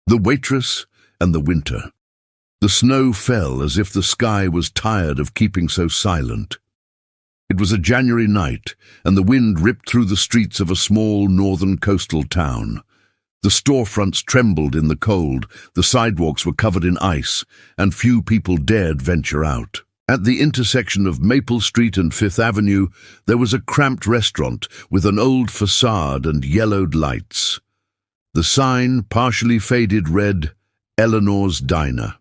The Waitress and the winter. The snow fell as if the sky was tired of keeping so silent. It was a January night, and the wind ripped through the streets of a small northern coastal town. The storefronts trembled in the cold, the sidewalks were covered in ice, and few people dared venture out. At the intersection of Maple Street and Fifth Avenue, there was a cramped restaurant with an old facade and yellowed lights. The sign, partially faded, read, "Eleanor's Diner."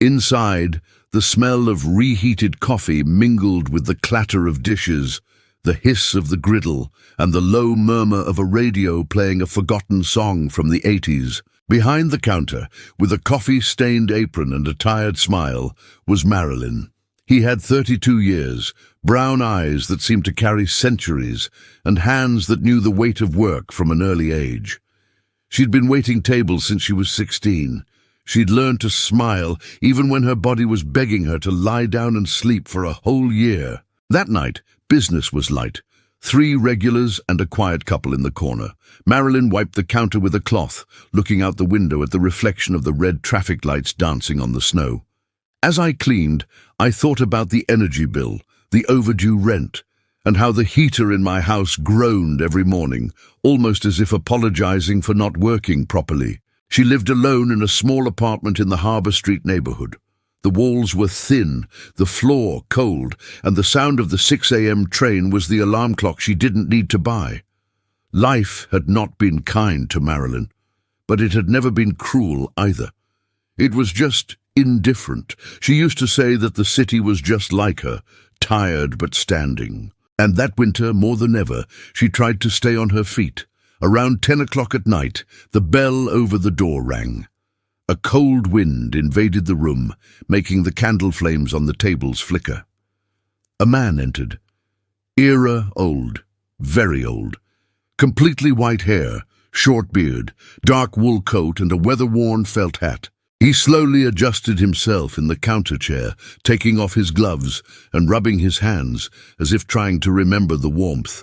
Inside, the smell of reheated coffee mingled with the clatter of dishes, the hiss of the griddle, and the low murmur of a radio playing a forgotten song from the 80s. Behind the counter, with a coffee-stained apron and a tired smile, was Marilyn. He had 32 years, brown eyes that seemed to carry centuries, and hands that knew the weight of work from an early age. She'd been waiting tables since she was 16. She'd learned to smile even when her body was begging her to lie down and sleep for a whole year. That night, business was light. 3 regulars and a quiet couple in the corner. Marilyn wiped the counter with a cloth, looking out the window at the reflection of the red traffic lights dancing on the snow. As I cleaned, I thought about the energy bill, the overdue rent, and how the heater in my house groaned every morning, almost as if apologizing for not working properly. She lived alone in a small apartment in the Harbour Street neighborhood. The walls were thin, the floor cold, and the sound of the 6 a.m. train was the alarm clock she didn't need to buy. Life had not been kind to Marilyn, but it had never been cruel either. It was just indifferent. She used to say that the city was just like her, tired but standing. And that winter, more than ever, she tried to stay on her feet. Around 10 o'clock at night, the bell over the door rang. A cold wind invaded the room, making the candle flames on the tables flicker. A man entered. Era old, very old. Completely white hair, short beard, dark wool coat and a weather-worn felt hat. He slowly adjusted himself in the counter chair, taking off his gloves and rubbing his hands as if trying to remember the warmth.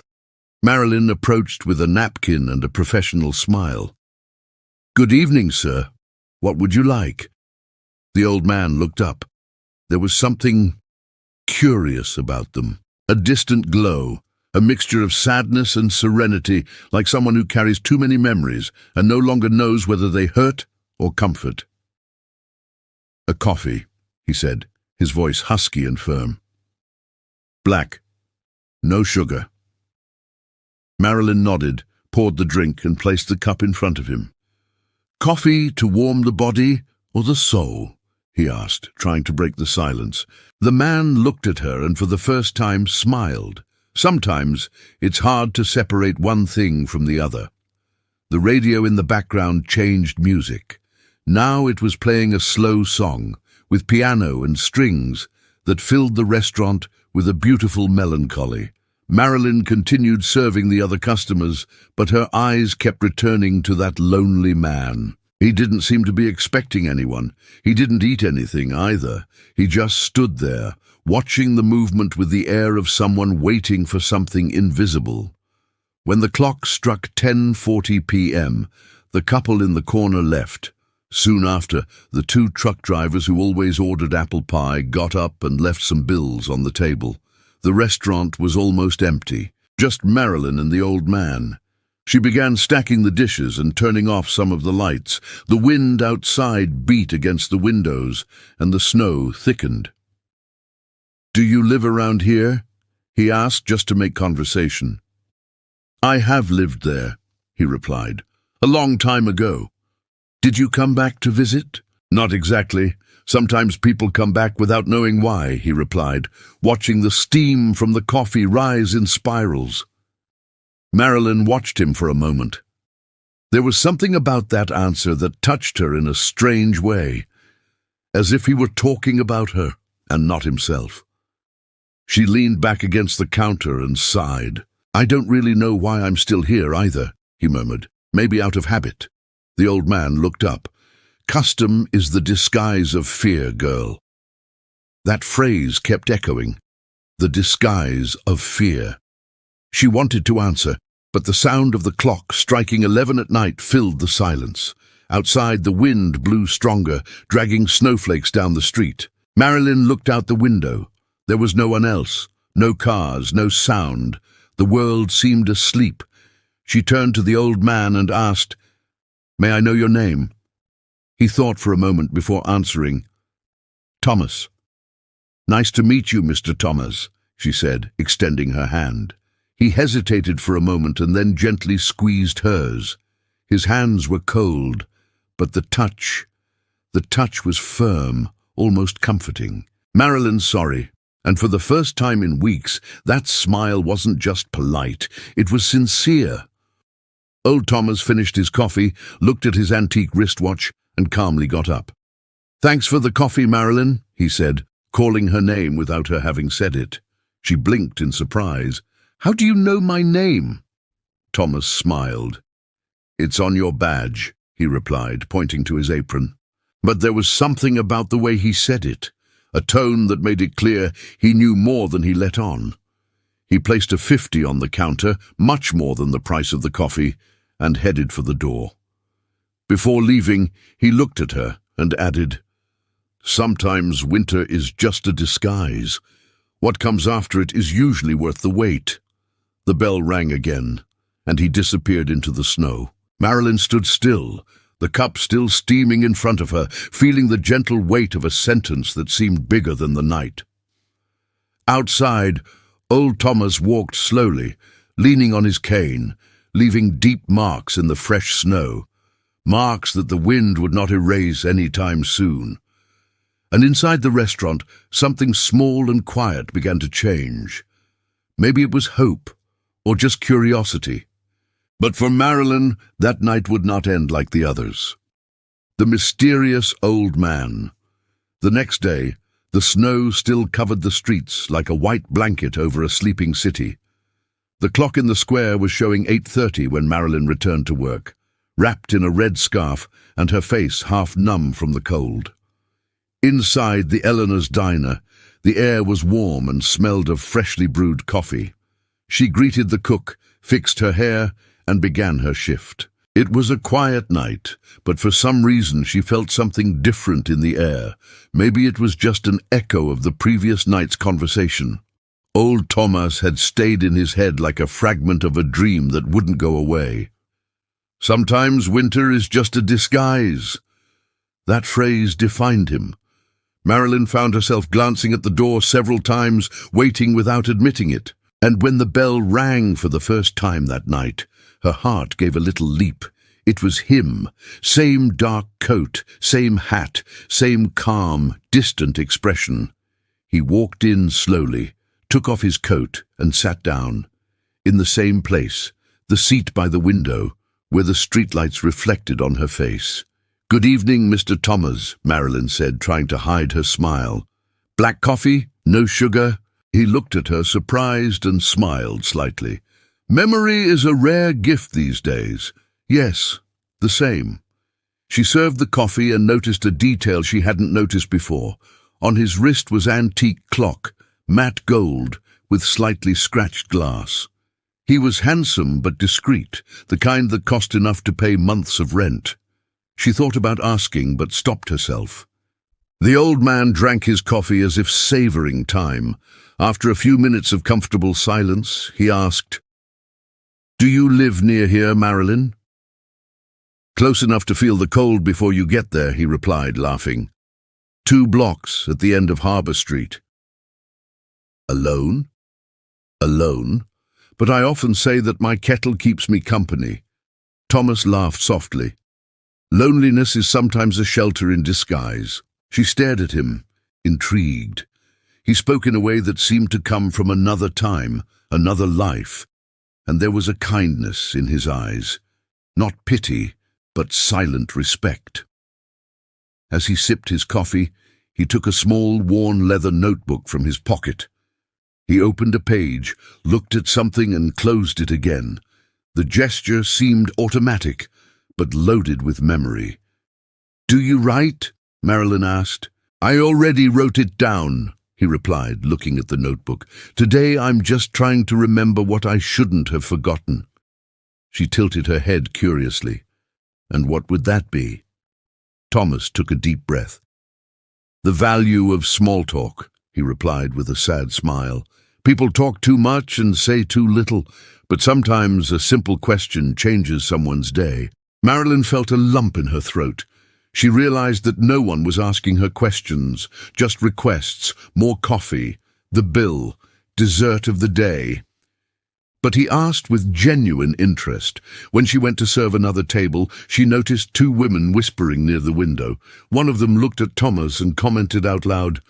Marilyn approached with a napkin and a professional smile. "Good evening, sir. What would you like?" The old man looked up. There was something curious about them. A distant glow, a mixture of sadness and serenity, like someone who carries too many memories and no longer knows whether they hurt or comfort. "A coffee," he said, his voice husky and firm. "Black. No sugar." Marilyn nodded, poured the drink and placed the cup in front of him. "Coffee to warm the body or the soul?" he asked, trying to break the silence. The man looked at her and for the first time smiled. Sometimes it's hard to separate one thing from the other. The radio in the background changed music. Now it was playing a slow song, with piano and strings, that filled the restaurant with a beautiful melancholy. Marilyn continued serving the other customers, but her eyes kept returning to that lonely man. He didn't seem to be expecting anyone. He didn't eat anything either. He just stood there, watching the movement with the air of someone waiting for something invisible. When the clock struck 10:40 p.m., the couple in the corner left. Soon after, the 2 truck drivers who always ordered apple pie got up and left some bills on the table. The restaurant was almost empty, just Marilyn and the old man. She began stacking the dishes and turning off some of the lights. The wind outside beat against the windows, and the snow thickened. "Do you live around here?" he asked, just to make conversation. "I have lived there," he replied. "A long time ago." "Did you come back to visit?" "Not exactly. Sometimes people come back without knowing why," he replied, watching the steam from the coffee rise in spirals. Marilyn watched him for a moment. There was something about that answer that touched her in a strange way, as if he were talking about her and not himself. She leaned back against the counter and sighed. "I don't really know why I'm still here either," he murmured, "maybe out of habit." The old man looked up. "Custom is the disguise of fear, girl." That phrase kept echoing. The disguise of fear. She wanted to answer, but the sound of the clock striking 11 at night filled the silence. Outside, the wind blew stronger, dragging snowflakes down the street. Marilyn looked out the window. There was no one else, no cars, no sound. The world seemed asleep. She turned to the old man and asked, "May I know your name?" He thought for a moment before answering. "Thomas." "Nice to meet you, Mr. Thomas," she said, extending her hand. He hesitated for a moment and then gently squeezed hers. His hands were cold, but the touch was firm, almost comforting. "Marilyn's sorry." And for the first time in weeks, that smile wasn't just polite, it was sincere. Old Thomas finished his coffee, looked at his antique wristwatch, and calmly got up. "Thanks for the coffee, Marilyn," he said, calling her name without her having said it. She blinked in surprise. "How do you know my name?" Thomas smiled. "It's on your badge," he replied, pointing to his apron. But there was something about the way he said it, a tone that made it clear he knew more than he let on. He placed a 50 on the counter, much more than the price of the coffee, and headed for the door. Before leaving, he looked at her and added, "Sometimes winter is just a disguise. What comes after it is usually worth the wait." The bell rang again, and he disappeared into the snow. Marilyn stood still, the cup still steaming in front of her, feeling the gentle weight of a sentence that seemed bigger than the night. Outside, old Thomas walked slowly, leaning on his cane, leaving deep marks in the fresh snow, marks that the wind would not erase any time soon. And inside the restaurant, something small and quiet began to change. Maybe it was hope, or just curiosity. But for Marilyn, that night would not end like the others. The mysterious old man. The next day, the snow still covered the streets like a white blanket over a sleeping city. The clock in the square was showing 8:30 when Marilyn returned to work, wrapped in a red scarf and her face half numb from the cold. Inside the Eleanor's diner, the air was warm and smelled of freshly brewed coffee. She greeted the cook, fixed her hair, and began her shift. It was a quiet night, but for some reason she felt something different in the air. Maybe it was just an echo of the previous night's conversation. Old Thomas had stayed in his head like a fragment of a dream that wouldn't go away. Sometimes winter is just a disguise. That phrase defined him. Marilyn found herself glancing at the door several times, waiting without admitting it. And when the bell rang for the first time that night, her heart gave a little leap. It was him. Same dark coat, same hat, same calm, distant expression. He walked in slowly, took off his coat and sat down. In the same place, the seat by the window, where the streetlights reflected on her face. "Good evening, Mr. Thomas," Marilyn said, trying to hide her smile. "Black coffee? No sugar?" He looked at her, surprised, and smiled slightly. "Memory is a rare gift these days." "Yes, the same." She served the coffee and noticed a detail she hadn't noticed before. On his wrist was antique clock, matte gold, with slightly scratched glass. He was handsome but discreet, the kind that cost enough to pay months of rent. She thought about asking, but stopped herself. The old man drank his coffee as if savoring time. After a few minutes of comfortable silence, he asked, "Do you live near here, Marilyn?" "Close enough to feel the cold before you get there," he replied, laughing. 2 blocks at the end of Harbour Street." "Alone?" "Alone. But I often say that my kettle keeps me company." Thomas laughed softly. "Loneliness is sometimes a shelter in disguise." She stared at him, intrigued. He spoke in a way that seemed to come from another time, another life, and there was a kindness in his eyes, not pity, but silent respect. As he sipped his coffee, he took a small, worn leather notebook from his pocket. He opened a page, looked at something and closed it again. The gesture seemed automatic, but loaded with memory. "Do you write?" Marilyn asked. "I already wrote it down," he replied, looking at the notebook. "Today I'm just trying to remember what I shouldn't have forgotten." She tilted her head curiously. And what would that be? Thomas took a deep breath. The value of small talk, he replied with a sad smile. People talk too much and say too little, but sometimes a simple question changes someone's day. Marilyn felt a lump in her throat. She realized that no one was asking her questions, just requests, more coffee, the bill, dessert of the day. But he asked with genuine interest. When she went to serve another table, she noticed two women whispering near the window. One of them looked at Thomas and commented out loud,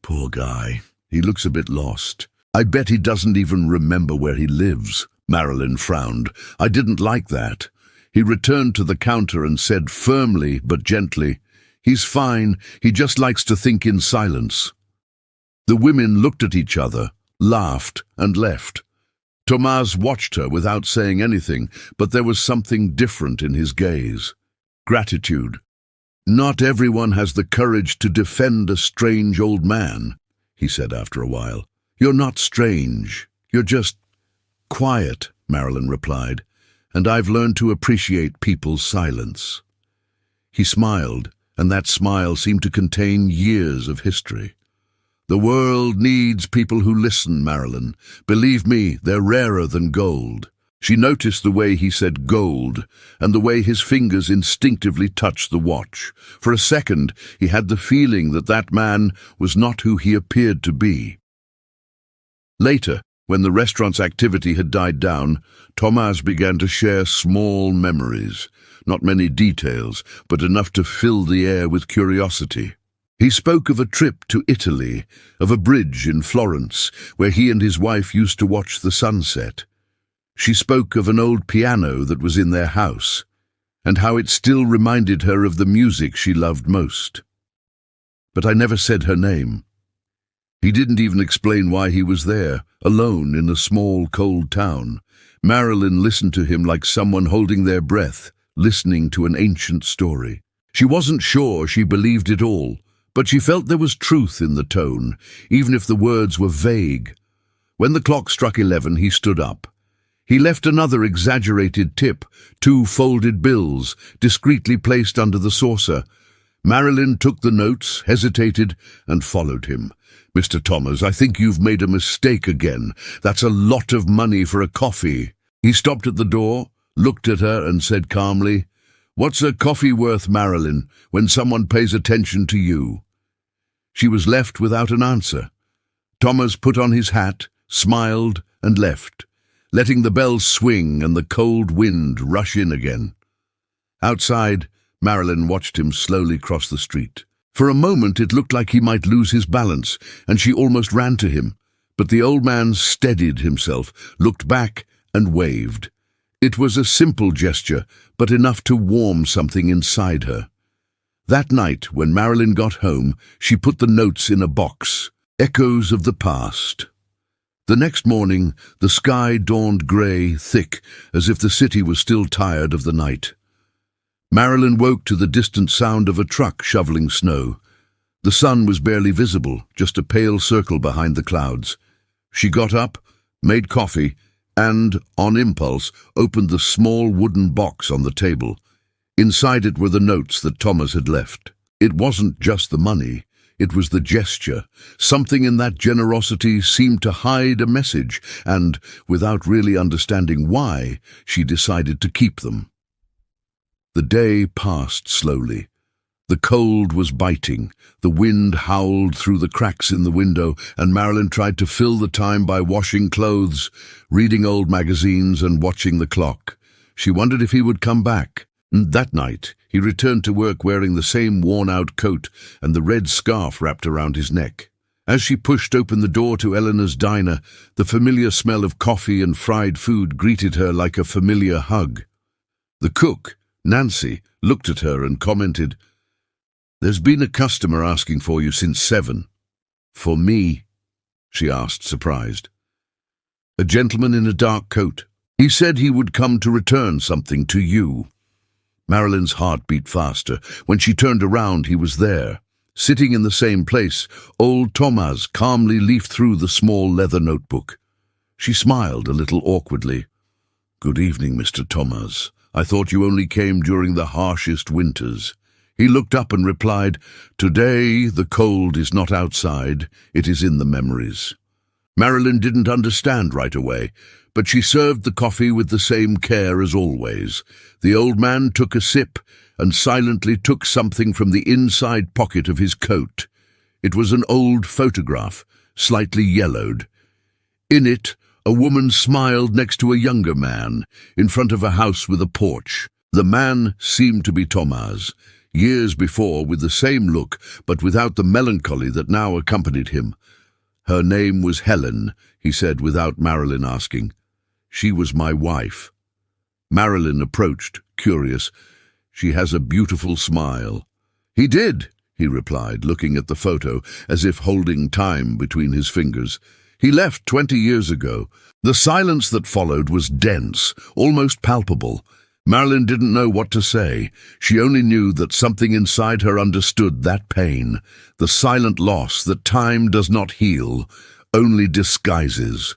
"Poor guy, he looks a bit lost. I bet he doesn't even remember where he lives." Marilyn frowned. "I didn't like that." He returned to the counter and said firmly but gently, "He's fine, he just likes to think in silence." The women looked at each other, laughed, and left. Thomas watched her without saying anything, but there was something different in his gaze. Gratitude. "Not everyone has the courage to defend a strange old man," he said after a while. "You're not strange, you're just quiet," Marilyn replied, "and I've learned to appreciate people's silence." He smiled, and that smile seemed to contain years of history. "The world needs people who listen, Marilyn. Believe me, they're rarer than gold." She noticed the way he said gold, and the way his fingers instinctively touched the watch. For a second, he had the feeling that that man was not who he appeared to be. Later, when the restaurant's activity had died down, Thomas began to share small memories. Not many details, but enough to fill the air with curiosity. He spoke of a trip to Italy, of a bridge in Florence, where he and his wife used to watch the sunset. She spoke of an old piano that was in their house, and how it still reminded her of the music she loved most. But I never said her name. He didn't even explain why he was there, alone in a small, cold town. Marilyn listened to him like someone holding their breath, listening to an ancient story. She wasn't sure she believed it all, but she felt there was truth in the tone, even if the words were vague. When the clock struck 11, he stood up. He left another exaggerated tip, 2 folded bills, discreetly placed under the saucer. Marilyn took the notes, hesitated, and followed him. "Mr. Thomas, I think you've made a mistake again. That's a lot of money for a coffee." He stopped at the door, looked at her, and said calmly, "What's a coffee worth, Marilyn, when someone pays attention to you?" She was left without an answer. Thomas put on his hat, smiled, and left, letting the bells swing and the cold wind rush in again. Outside, Marilyn watched him slowly cross the street. For a moment it looked like he might lose his balance, and she almost ran to him. But the old man steadied himself, looked back, and waved. It was a simple gesture, but enough to warm something inside her. That night, when Marilyn got home, she put the notes in a box, echoes of the past. The next morning, the sky dawned grey, thick, as if the city was still tired of the night. Marilyn woke to the distant sound of a truck shoveling snow. The sun was barely visible, just a pale circle behind the clouds. She got up, made coffee, and, on impulse, opened the small wooden box on the table. Inside it were the notes that Thomas had left. It wasn't just the money, it was the gesture. Something in that generosity seemed to hide a message, and, without really understanding why, she decided to keep them. The day passed slowly. The cold was biting, the wind howled through the cracks in the window, and Marilyn tried to fill the time by washing clothes, reading old magazines, and watching the clock. She wondered if he would come back. That night, he returned to work wearing the same worn-out coat and the red scarf wrapped around his neck. As she pushed open the door to Eleanor's diner, the familiar smell of coffee and fried food greeted her like a familiar hug. The cook, Nancy, looked at her and commented, "There's been a customer asking for you since 7. "For me?" she asked, surprised. "A gentleman in a dark coat. He said he would come to return something to you." Marilyn's heart beat faster. When she turned around, he was there. Sitting in the same place, old Thomas calmly leafed through the small leather notebook. She smiled a little awkwardly. "Good evening, Mr. Thomas. I thought you only came during the harshest winters." He looked up and replied, "Today the cold is not outside, it is in the memories." Marilyn didn't understand right away, but she served the coffee with the same care as always. The old man took a sip and silently took something from the inside pocket of his coat. It was an old photograph, slightly yellowed. In it, a woman smiled next to a younger man, in front of a house with a porch. The man seemed to be Thomas, years before, with the same look, but without the melancholy that now accompanied him. "Her name was Helen," he said without Marilyn asking. "She was my wife." Marilyn approached, curious. "She has a beautiful smile." "He did," he replied, looking at the photo, as if holding time between his fingers. "He left 20 years ago." The silence that followed was dense, almost palpable. Marilyn didn't know what to say. She only knew that something inside her understood that pain, the silent loss that time does not heal, only disguises.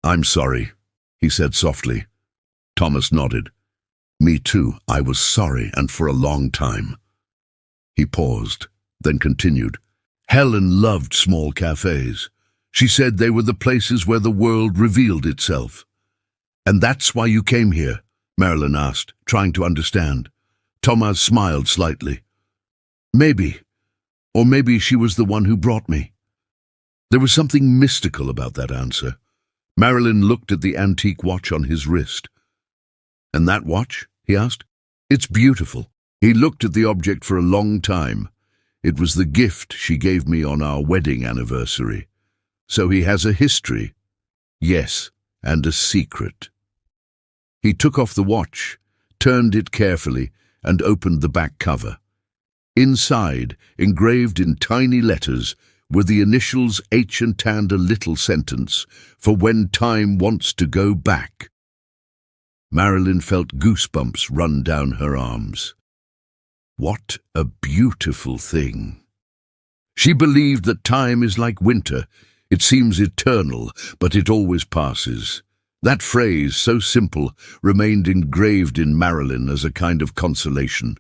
"I'm sorry," he said softly. Thomas nodded. "Me too. I was sorry, and for a long time." He paused, then continued. "Helen loved small cafes. She said they were the places where the world revealed itself." "And that's why you came here?" Marilyn asked, trying to understand. Thomas smiled slightly. "Maybe. Or maybe she was the one who brought me." There was something mystical about that answer. Marilyn looked at the antique watch on his wrist. "And that watch?" he asked. "It's beautiful." He looked at the object for a long time. "It was the gift she gave me on our wedding anniversary. So he has a history." "Yes, and a secret." He took off the watch, turned it carefully, and opened the back cover. Inside, engraved in tiny letters, were the initials H and a little sentence, "For when time wants to go back." Marilyn felt goosebumps run down her arms. What a beautiful thing. She believed that time is like winter. It seems eternal, but it always passes. That phrase, so simple, remained engraved in Marilyn as a kind of consolation.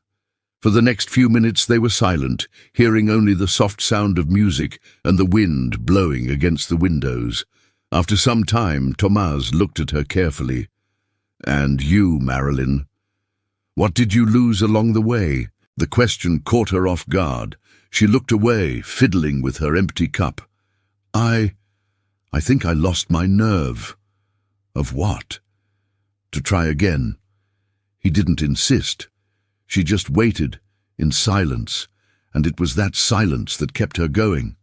For the next few minutes they were silent, hearing only the soft sound of music and the wind blowing against the windows. After some time, Thomas looked at her carefully. "And you, Marilyn? What did you lose along the way?" The question caught her off guard. She looked away, fiddling with her empty cup. I think I lost my nerve." "Of what?" "To try again." He didn't insist. She just waited, in silence, and it was that silence that kept her going.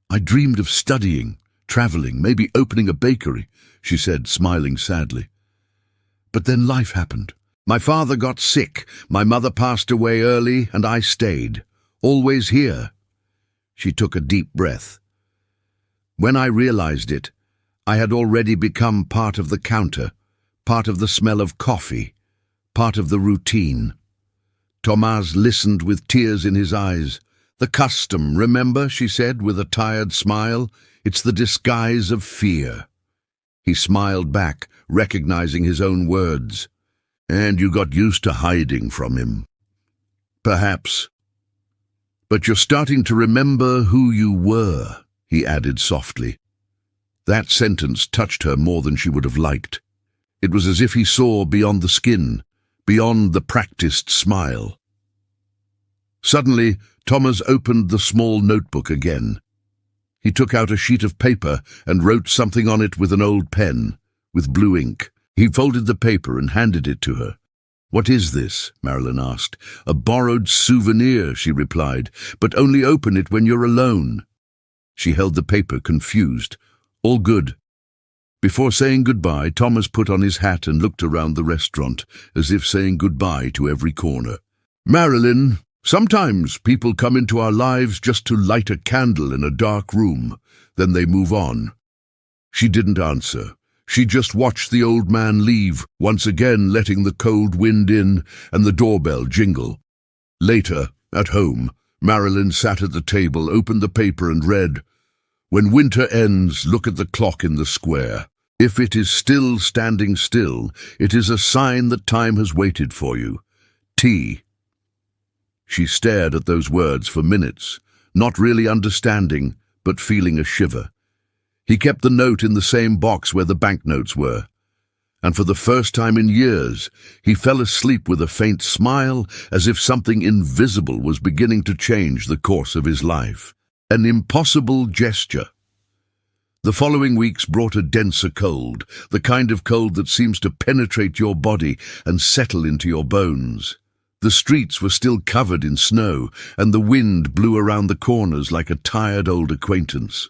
"I dreamed of studying, traveling, maybe opening a bakery," she said, smiling sadly. "But then life happened. My father got sick, my mother passed away early, and I stayed, always here." She took a deep breath. "When I realized it, I had already become part of the counter, part of the smell of coffee, part of the routine." Thomas listened with tears in his eyes. "The custom, remember," she said with a tired smile. "It's the disguise of fear." He smiled back, recognizing his own words. "And you got used to hiding from him." "Perhaps. But you're starting to remember who you were," he added softly. That sentence touched her more than she would have liked. It was as if he saw beyond the skin, beyond the practiced smile. Suddenly, Thomas opened the small notebook again. He took out a sheet of paper and wrote something on it with an old pen, with blue ink. He folded the paper and handed it to her. "What is this?" Marilyn asked. "A borrowed souvenir," she replied, "but only open it when you're alone." She held the paper, confused. "All good." Before saying goodbye, Thomas put on his hat and looked around the restaurant, as if saying goodbye to every corner. "Marilyn, sometimes people come into our lives just to light a candle in a dark room, then they move on." She didn't answer. She just watched the old man leave, once again letting the cold wind in and the doorbell jingle. Later, at home, Marilyn sat at the table, opened the paper and read, "When winter ends, look at the clock in the square. If it is still standing still, it is a sign that time has waited for you. T. She stared at those words for minutes, not really understanding, but feeling a shiver. He kept the note in the same box where the banknotes were. And for the first time in years, he fell asleep with a faint smile, as if something invisible was beginning to change the course of his life. An impossible gesture. The following weeks brought a denser cold, the kind of cold that seems to penetrate your body and settle into your bones. The streets were still covered in snow, and the wind blew around the corners like a tired old acquaintance.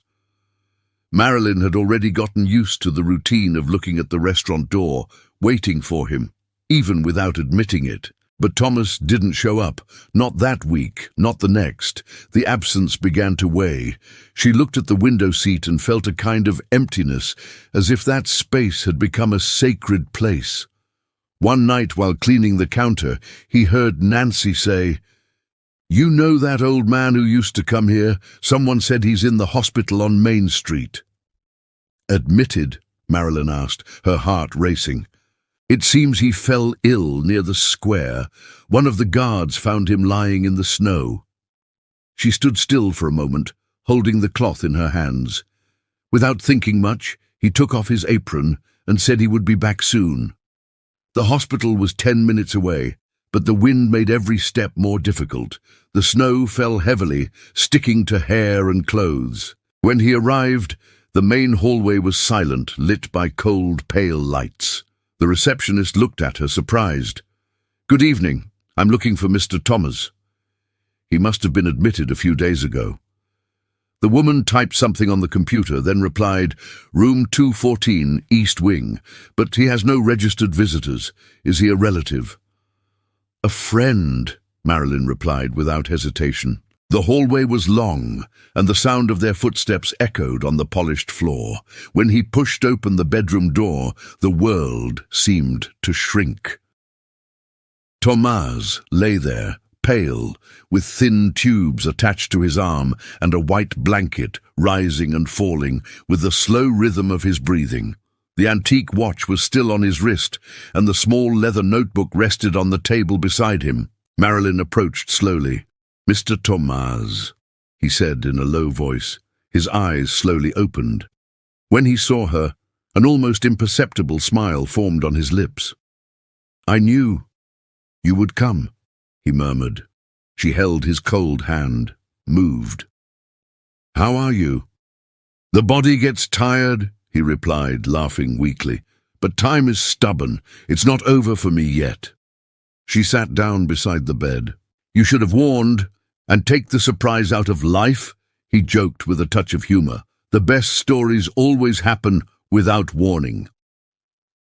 Marilyn had already gotten used to the routine of looking at the restaurant door, waiting for him, even without admitting it. But Thomas didn't show up. Not that week, not the next. The absence began to weigh. She looked at the window seat and felt a kind of emptiness, as if that space had become a sacred place. One night while cleaning the counter, he heard Nancy say, "You know that old man who used to come here? Someone said he's in the hospital on Main Street." "Admitted?" Marilyn asked, her heart racing. "It seems he fell ill near the square. One of the guards found him lying in the snow." She stood still for a moment, holding the cloth in her hands. Without thinking much, he took off his apron and said he would be back soon. The hospital was 10 minutes away, but the wind made every step more difficult. The snow fell heavily, sticking to hair and clothes. When he arrived, the main hallway was silent, lit by cold, pale lights. The receptionist looked at her, surprised. "Good evening. I'm looking for Mr. Thomas." He must have been admitted a few days ago. The woman typed something on the computer, then replied, "Room 214, East Wing, but he has no registered visitors. Is he a relative?" "A friend," Marilyn replied without hesitation. The hallway was long, and the sound of their footsteps echoed on the polished floor. When he pushed open the bedroom door, the world seemed to shrink. Thomas lay there, pale, with thin tubes attached to his arm and a white blanket rising and falling with the slow rhythm of his breathing. The antique watch was still on his wrist, and the small leather notebook rested on the table beside him. Marilyn approached slowly. "Mr. Thomas," he said in a low voice. His eyes slowly opened. When he saw her, an almost imperceptible smile formed on his lips. "I knew you would come," he murmured. She held his cold hand, moved. "How are you?" "The body gets tired," he replied, laughing weakly. "But time is stubborn. It's not over for me yet." She sat down beside the bed. "You should have warned, and take the surprise out of life," he joked with a touch of humor. "The best stories always happen without warning."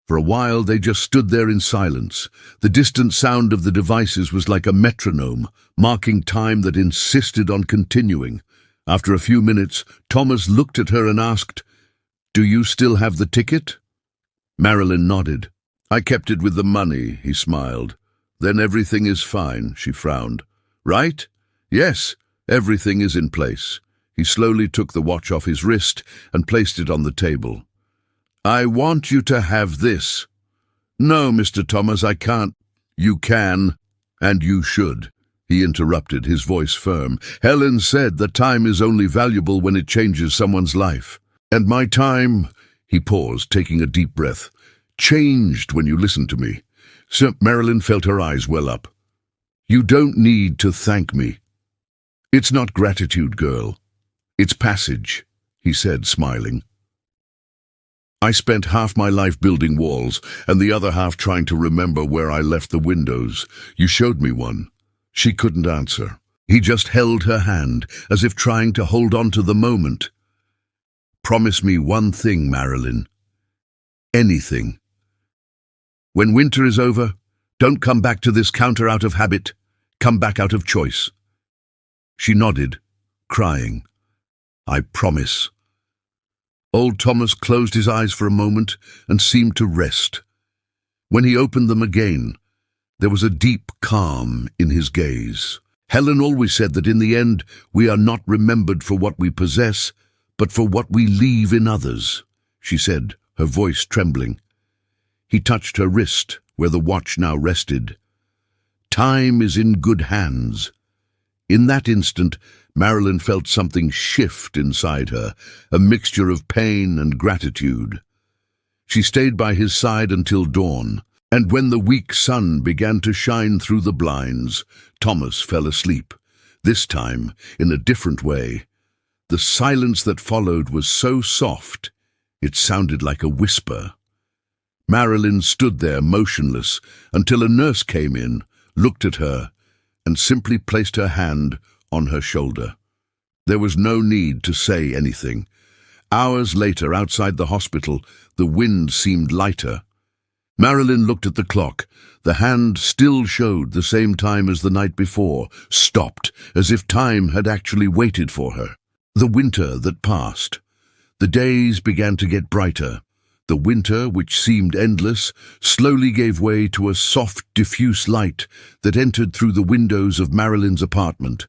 For a while they just stood there in silence. The distant sound of the devices was like a metronome, marking time that insisted on continuing. After a few minutes, Thomas looked at her and asked, "Do you still have the ticket?" Marilyn nodded. "I kept it with the money," he smiled. "Then everything is fine," she frowned. "Right? Yes, everything is in place." He slowly took the watch off his wrist and placed it on the table. "I want you to have this." "No, Mr. Thomas, I can't." "You can, and you should," he interrupted, his voice firm. "Helen said that time is only valuable when it changes someone's life. And my time," he paused, taking a deep breath, "changed when you listened to me." So Marilyn felt her eyes well up. "You don't need to thank me." "It's not gratitude, girl. It's passage," he said, smiling. "I spent half my life building walls, and the other half trying to remember where I left the windows. You showed me one." She couldn't answer. He just held her hand, as if trying to hold on to the moment. "Promise me one thing, Marilyn. Anything. When winter is over, don't come back to this counter out of habit. Come back out of choice." She nodded, crying. "I promise." Old Thomas closed his eyes for a moment and seemed to rest. When he opened them again, there was a deep calm in his gaze. "Helen always said that in the end, we are not remembered for what we possess, but for what we leave in others," she said, her voice trembling. He touched her wrist, where the watch now rested. Time is in good hands. In that instant, Marilyn felt something shift inside her, a mixture of pain and gratitude. She stayed by his side until dawn, and when the weak sun began to shine through the blinds, Thomas fell asleep, this time in a different way. The silence that followed was so soft, it sounded like a whisper. Marilyn stood there motionless until a nurse came in, looked at her, and simply placed her hand on her shoulder. There was no need to say anything. Hours later, outside the hospital, the wind seemed lighter. Marilyn looked at the clock. The hand still showed the same time as the night before, stopped, as if time had actually waited for her. The winter that passed. The days began to get brighter. The winter, which seemed endless, slowly gave way to a soft, diffuse light that entered through the windows of Marilyn's apartment.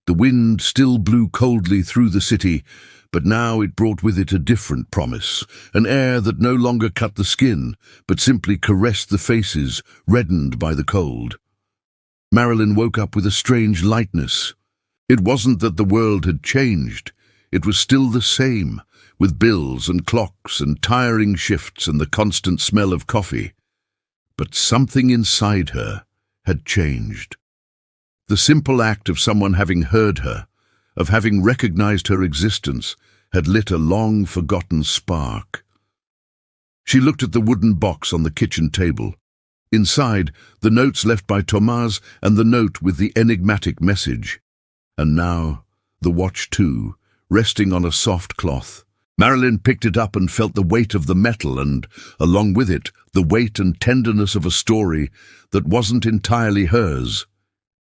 The wind still blew coldly through the city, but now it brought with it a different promise, an air that no longer cut the skin, but simply caressed the faces, reddened by the cold. Marilyn woke up with a strange lightness. It wasn't that the world had changed. It was still the same, with bills and clocks and tiring shifts and the constant smell of coffee. But something inside her had changed. The simple act of someone having heard her, of having recognized her existence, had lit a long-forgotten spark. She looked at the wooden box on the kitchen table. Inside, the notes left by Thomas and the note with the enigmatic message. And now, the watch too, resting on a soft cloth. Marilyn picked it up and felt the weight of the metal and, along with it, the weight and tenderness of a story that wasn't entirely hers,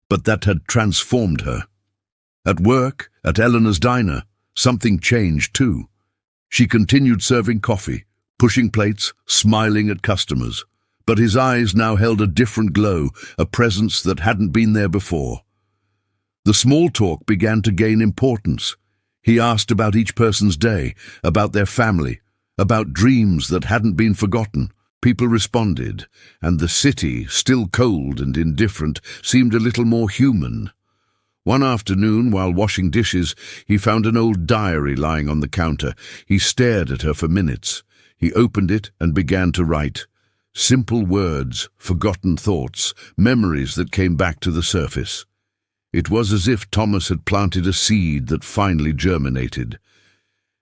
but that had transformed her. At work, at Eleanor's diner, something changed too. She continued serving coffee, pushing plates, smiling at customers, but his eyes now held a different glow, a presence that hadn't been there before. The small talk began to gain importance. He asked about each person's day, about their family, about dreams that hadn't been forgotten. People responded, and the city, still cold and indifferent, seemed a little more human. One afternoon, while washing dishes, he found an old diary lying on the counter. He stared at her for minutes. He opened it and began to write. Simple words, forgotten thoughts, memories that came back to the surface. It was as if Thomas had planted a seed that finally germinated.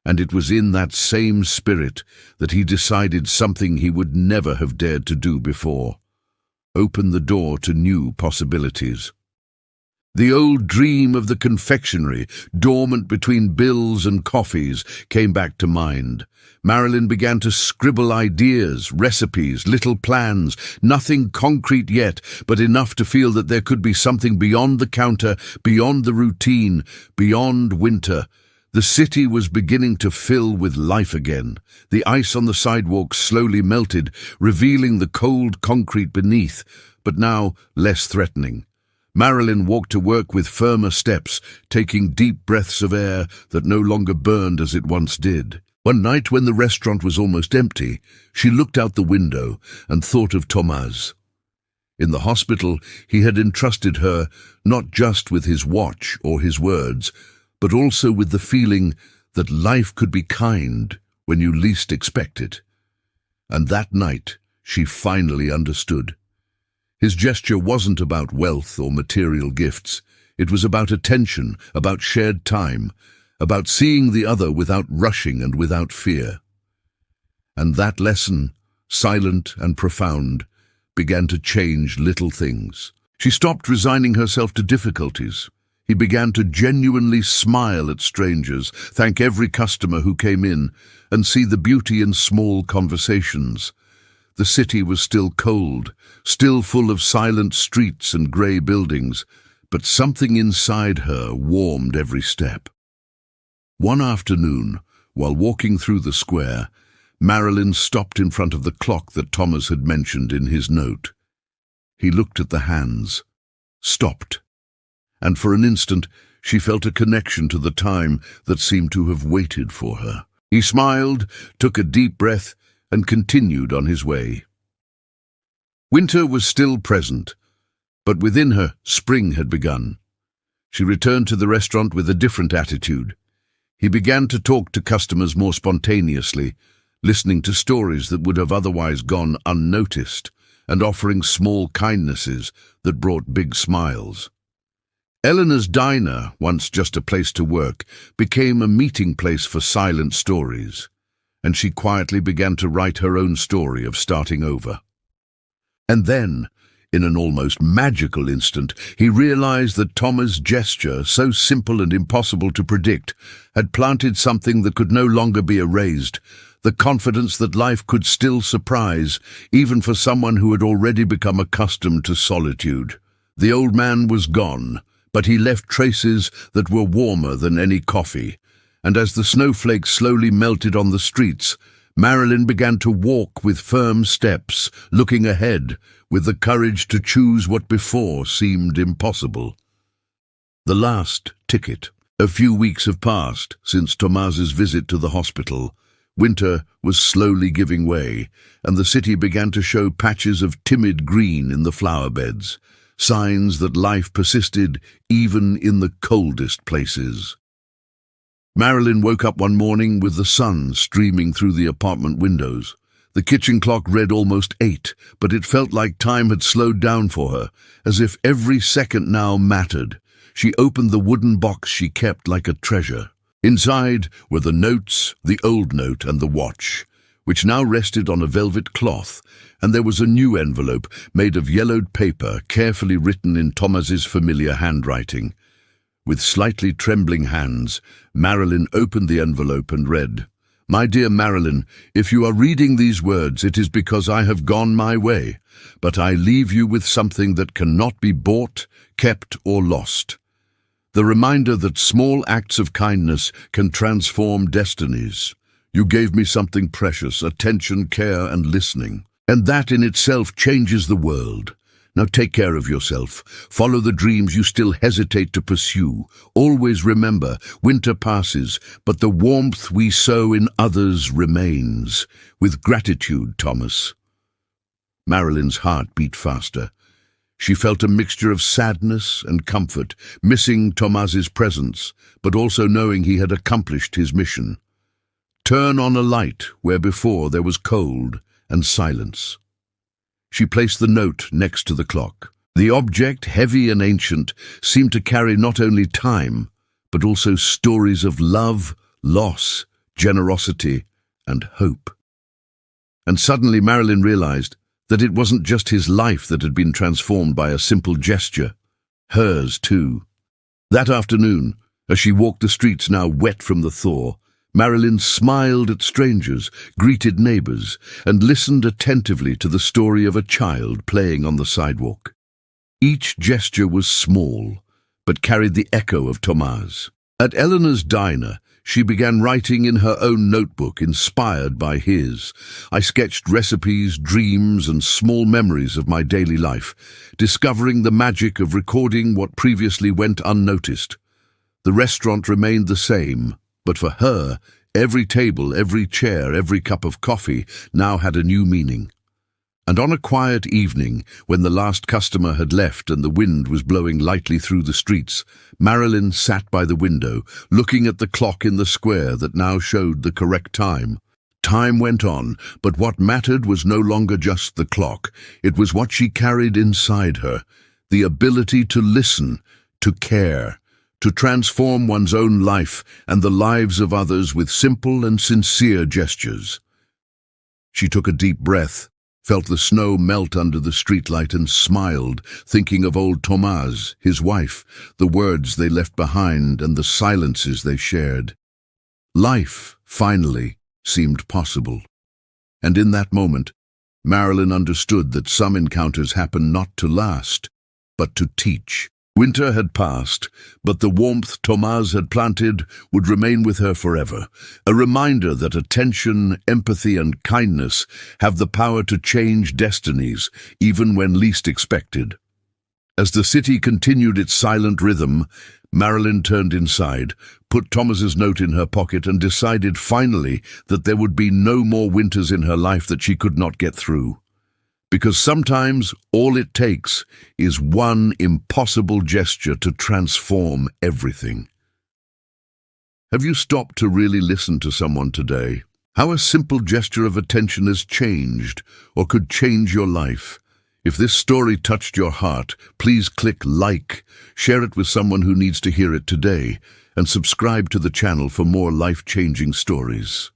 And it was in that same spirit that he decided something he would never have dared to do before. Open the door to new possibilities. The old dream of the confectionery, dormant between bills and coffees, came back to mind. Marilyn began to scribble ideas, recipes, little plans, nothing concrete yet, but enough to feel that there could be something beyond the counter, beyond the routine, beyond winter. The city was beginning to fill with life again. The ice on the sidewalks slowly melted, revealing the cold concrete beneath, but now less threatening. Marilyn walked to work with firmer steps, taking deep breaths of air that no longer burned as it once did. One night, when the restaurant was almost empty, she looked out the window and thought of Thomas. In the hospital, he had entrusted her not just with his watch or his words, but also with the feeling that life could be kind when you least expect it. And that night, she finally understood. His gesture wasn't about wealth or material gifts. It was about attention, about shared time, about seeing the other without rushing and without fear. And that lesson, silent and profound, began to change little things. She stopped resigning herself to difficulties. He began to genuinely smile at strangers, thank every customer who came in, and see the beauty in small conversations. The city was still cold, still full of silent streets and grey buildings, but something inside her warmed every step. One afternoon, while walking through the square, Marilyn stopped in front of the clock that Thomas had mentioned in his note. He looked at the hands, stopped, and for an instant she felt a connection to the time that seemed to have waited for her. He smiled, took a deep breath, and continued on his way. Winter was still present, but within her, spring had begun. She returned to the restaurant with a different attitude. He began to talk to customers more spontaneously, listening to stories that would have otherwise gone unnoticed, and offering small kindnesses that brought big smiles. Eleanor's diner, once just a place to work, became a meeting place for silent stories, and she quietly began to write her own story of starting over. And then, in an almost magical instant, he realized that Thomas' gesture, so simple and impossible to predict, had planted something that could no longer be erased, the confidence that life could still surprise, even for someone who had already become accustomed to solitude. The old man was gone, but he left traces that were warmer than any coffee, and as the snowflakes slowly melted on the streets, Marilyn began to walk with firm steps, looking ahead, with the courage to choose what before seemed impossible. The last ticket. A few weeks have passed since Thomas's visit to the hospital. Winter was slowly giving way, and the city began to show patches of timid green in the flower beds, signs that life persisted even in the coldest places. Marilyn woke up one morning with the sun streaming through the apartment windows. The kitchen clock read almost 8, but it felt like time had slowed down for her, as if every second now mattered. She opened the wooden box she kept like a treasure. Inside were the notes, the old note and the watch, which now rested on a velvet cloth, and there was a new envelope made of yellowed paper, carefully written in Thomas's familiar handwriting. With slightly trembling hands, Marilyn opened the envelope and read, "My dear Marilyn, if you are reading these words, it is because I have gone my way, but I leave you with something that cannot be bought, kept, or lost. The reminder that small acts of kindness can transform destinies. You gave me something precious, attention, care, and listening, and that in itself changes the world. Now take care of yourself. Follow the dreams you still hesitate to pursue. Always remember, winter passes, but the warmth we sow in others remains. With gratitude, Thomas." Marilyn's heart beat faster. She felt a mixture of sadness and comfort, missing Thomas's presence, but also knowing he had accomplished his mission. Turn on a light where before there was cold and silence. She placed the note next to the clock. The object, heavy and ancient, seemed to carry not only time, but also stories of love, loss, generosity, and hope. And suddenly Marilyn realized that it wasn't just his life that had been transformed by a simple gesture. Hers, too. That afternoon, as she walked the streets now wet from the thaw, Marilyn smiled at strangers, greeted neighbors, and listened attentively to the story of a child playing on the sidewalk. Each gesture was small, but carried the echo of Thomas. At Eleanor's diner, she began writing in her own notebook inspired by his. "I sketched recipes, dreams, and small memories of my daily life, discovering the magic of recording what previously went unnoticed. The restaurant remained the same, but for her, every table, every chair, every cup of coffee now had a new meaning. And on a quiet evening, when the last customer had left and the wind was blowing lightly through the streets, Marilyn sat by the window, looking at the clock in the square that now showed the correct time. Time went on, but what mattered was no longer just the clock. It was what she carried inside her, the ability to listen, to care, to transform one's own life and the lives of others with simple and sincere gestures. She took a deep breath, felt the snow melt under the streetlight and smiled, thinking of old Thomas, his wife, the words they left behind and the silences they shared. Life, finally, seemed possible. And in that moment, Marilyn understood that some encounters happen not to last, but to teach. Winter had passed, but the warmth Thomas had planted would remain with her forever, a reminder that attention, empathy, and kindness have the power to change destinies, even when least expected. As the city continued its silent rhythm, Marilyn turned inside, put Thomas's note in her pocket and decided finally that there would be no more winters in her life that she could not get through. Because sometimes all it takes is one impossible gesture to transform everything. Have you stopped to really listen to someone today? How a simple gesture of attention has changed or could change your life? If this story touched your heart, please click like, share it with someone who needs to hear it today, and subscribe to the channel for more life-changing stories.